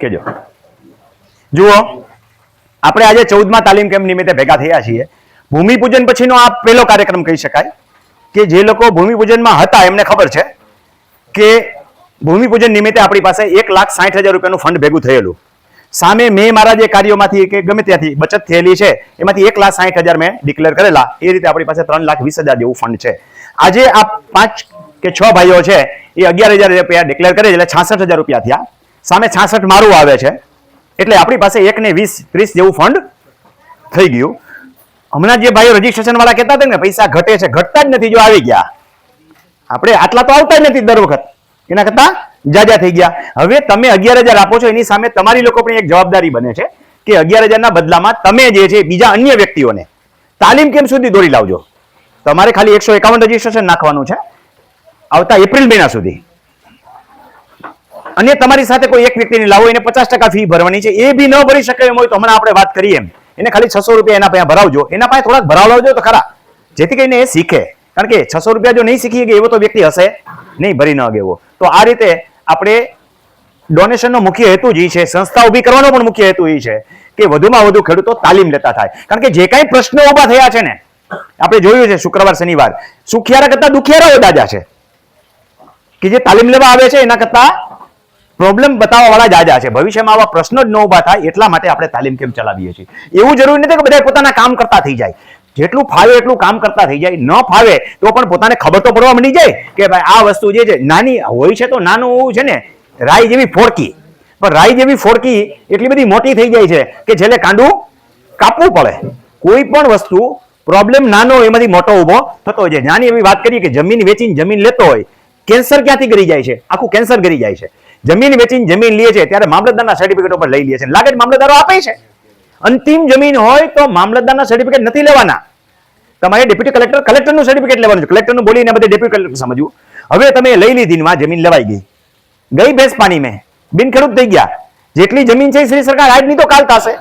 કેજો જુઓ, આપણે આજે 14મા તાલીમ કેમ્પ નિમિત્તે ભેગા થયા છીએ. ભૂમિપૂજન પછીનો આ પહેલો કાર્યક્રમ કહી શકાય કે જે લોકો ભૂમિપૂજનમાં હતા એમને ખબર છે કે ભૂમિપૂજન નિમિત્તે આપણી પાસે 1,60,000 રૂપિયાનું ફંડ ભેગું થયેલું. સામે મેં મારા જે કાર્યોમાંથી કે ગમે ત્યાંથી બચત થયેલી છે એમાંથી 1,60,000 મેં ડિક્લેર કરેલા. એ રીતે આપણી પાસે 3,20,000 જેવું ફંડ છે. આજે આ 5 કે 6 ભાઈઓ છે એ 11,000 રૂપિયા ડિક્લેર કરે એટલે 66,000 રૂપિયા થયા. સામે 66 મારું આવે છે એટલે આપણી પાસે 1,20,30 જેવું ફંડ થઈ ગયું. હમણાં જે ભાઈઓ રજીસ્ટ્રેશન વાળા કહેતા હતા ને પૈસા ઘટે છે, ઘટતા જ નથી. જો આવી ગયા આપણે આટલા તો આવતા જ નથી દર વખત, એના કરતા જાજા થઈ ગયા. હવે તમે 11,000 આપો છો, એની સામે તમારી લોકો પણ એક જવાબદારી બને છે કે 11,000 ના બદલામાં તમે જે છે બીજા અન્ય વ્યક્તિઓને તાલીમ કેમ્પ સુધી દોરી લાવજો. તમારે ખાલી 151 રજીસ્ટ્રેશન નાખવાનું છે આવતા એપ્રિલ મહિના સુધી, અને તમારી સાથે કોઈ એક વ્યક્તિને લાવો, એને 50% ફી ભરવાની છે. એ બી ન ભરી શકે એમ હોય તો હમણાં આપણે વાત કરીએ એમ એને ખાલી 600 રૂપિયા એના પાસે ભરાવજો. એના પાસે થોડાક ભરાવજો તો ખરા, જેથી કરીને એ શીખે. કારણ કે 600 રૂપિયા જો નહીં શીખી કે એવો તો વ્યક્તિ હશે નહીં, ભરી ન ગયો. તો આ રીતે આપણે ડોનેશનનો મુખ્ય હેતુ જ છે, સંસ્થા ઊભી કરવાનો પણ મુખ્ય હેતુ એ છે કે વધુમાં વધુ ખેડૂતો તાલીમ લેતા થાય. કારણ કે જે કાંઈ પ્રશ્નો ઊભા થયા છે ને, આપણે જોયું છે શુક્રવાર શનિવાર, સુખિયારા કરતા દુખિયારાઓ દાદા છે કે જે તાલીમ લેવા આવે છે એના કરતા પ્રોબ્લેમ બતાવવા વાળા જાજા છે. ભવિષ્યમાં આવા પ્રશ્નો જ ન ઊભા થાય એટલા માટે આપણે તાલીમ કેમ્પ ચલાવીએ છીએ. એવું જરૂરી નથી કે બધા પોતાના કામ કરતા થઈ જાય. જેટલું ફાવે એટલું કામ કરતા થઈ જાય. ન ફાવે તો પણ પોતાને ખબર તો પડવા મળી જાય કે ભાઈ આ વસ્તુ જે છે નાની હોય છે તો નાનું હોવું છે ને રાઈ જેવી ફોડકી, પણ રાઈ જેવી ફોડકી એટલી બધી મોટી થઈ જાય છે કે છેલ્લે કાંડું કાપવું પડે. કોઈ પણ વસ્તુ પ્રોબ્લેમ નાનો એમાંથી મોટો ઉભો થતો હોય છે. નાની એવી વાત કરીએ કે જમીન વેચીને જમીન લેતો હોય, કેન્સર ક્યાંથી કરી જાય છે? આખું કેન્સર કરી જાય છે. જમીન વેચીને જમીન લે છે ત્યારે મામલતદારના સર્ટિફિકેટ ઉપર લઈ લે છે. લાગે છે મામલતદારો આપે છે. અંતિમ જમીન હોય તો મામલતદારના સર્ટિફિકેટ નથી લેવાના, તમારે ડેપ્યુટી કલેક્ટરનું સર્ટિફિકેટ લેવાનું છે. કલેક્ટરનું બોલીને બધે ડેપ્યુટી કલેક્ટર સમજવું. હવે તમે લઈ લીધી, જમીન લેવાઈ ગઈ, ગઈ ભેંસ પાણી મેં, બિન ખેડૂત થઈ ગયા. જેટલી જમીન છે શ્રી સરકાર આજ નહીં તો કાલ થશે.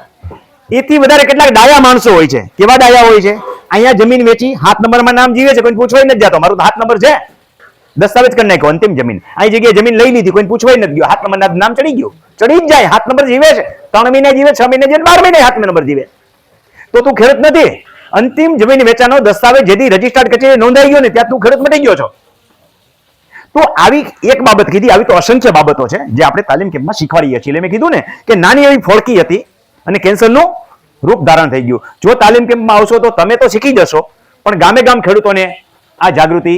એથી વધારે કેટલાક ડાયા માણસો હોય છે. કેવા ડાયા હોય છે? અહીંયા જમીન વેચી 7 નંબરમાં નામ જીવે છે, કોઈને પૂછવાય નથી જતો. મારું 7 નંબર છે, દસ્તાવેજ કરી નાખ્યો અંતિમ જમીન. અહીં જગ્યાએ જમીન લઈ લીધી, કોઈને પૂછવાય નથી ગયો, 7 નંબર નામ ચડી ગયું, ચડી જ જાય. 7 નંબર જીવે છે, 3 મહિને જીવે, 6 મહિને જીવે, 12 મહિને 7 નંબર જીવે. તો તું ખેડૂત નથી. અંતિમ જમીન વેચાનો દસ્તાવેજ જેથી રજીસ્ટર્ડ કચેરી નોંધાઈ ગયો ને ત્યાં તું ખેડૂત મટી ગયો છો. તો આવી એક બાબત કીધી, આવી તો અસંખ્ય બાબતો છે જે આપણે તાલીમ કેમ્પમાં શીખવાડીએ છીએ. મેં કીધું ને કે નાની એવી ફોડકી હતી અને કેન્સરનું રૂપ ધારણ થઈ ગયું. જો તાલીમ કેમ્પમાં આવશો તો તમે તો શીખી જશો, પણ ગામે ગામ ખેડૂતોને આ જાગૃતિ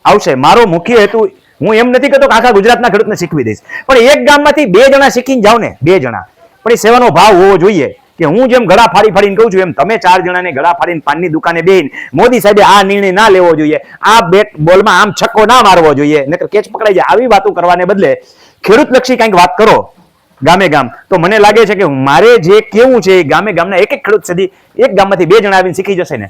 આવશે. મારો મુખ્ય હેતુ, હું એમ નથી કહેતો કે આખા ગુજરાતના ખેડૂતને શીખવી દઈશ, પણ એક ગામમાંથી 2 જણા શીખીને જાવ ને, 2 જણા, પણ એ સેવાનો ભાવ હોવો જોઈએ કે હું જેમ ગળા ફાડી ફાડીને કહું છું એમ તમે 4 જણાને ગળા ફાડીને પાનની દુકાને બેહીને મોદી સાહેબે આ નિર્ણય ના લેવો જોઈએ, આ બેટ બોલમાં આમ છક્કો ના મારવો જોઈએ, નકર કેચ પકડાઈ જાય, આવી વાતો કરવાને બદલે ખેડૂતલક્ષી કંઈક વાત કરો ગામે ગામ. તો મને લાગે છે કે મારે જે કેવું છે ગામે ગામના એક ખેડૂત સુધી એક ગામમાંથી 2 જણા આવીને શીખી જશે ને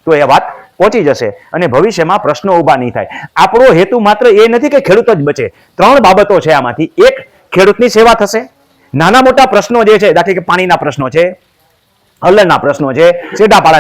તો એ વાત પહોંચી જશે અને ભવિષ્યમાં પ્રશ્નો ઊભા નહીં થાય. આપણો હેતુ માત્ર એ નથી કે ખેડૂત જ બચે. 3 બાબતો છે આમાંથી. એક, ખેડૂતની સેવા થશે. નાના મોટા પ્રશ્નો જે છે, દાખલા કે પાણીના પ્રશ્નો છે, હલના પ્રશ્નો છે, છેડાપાડા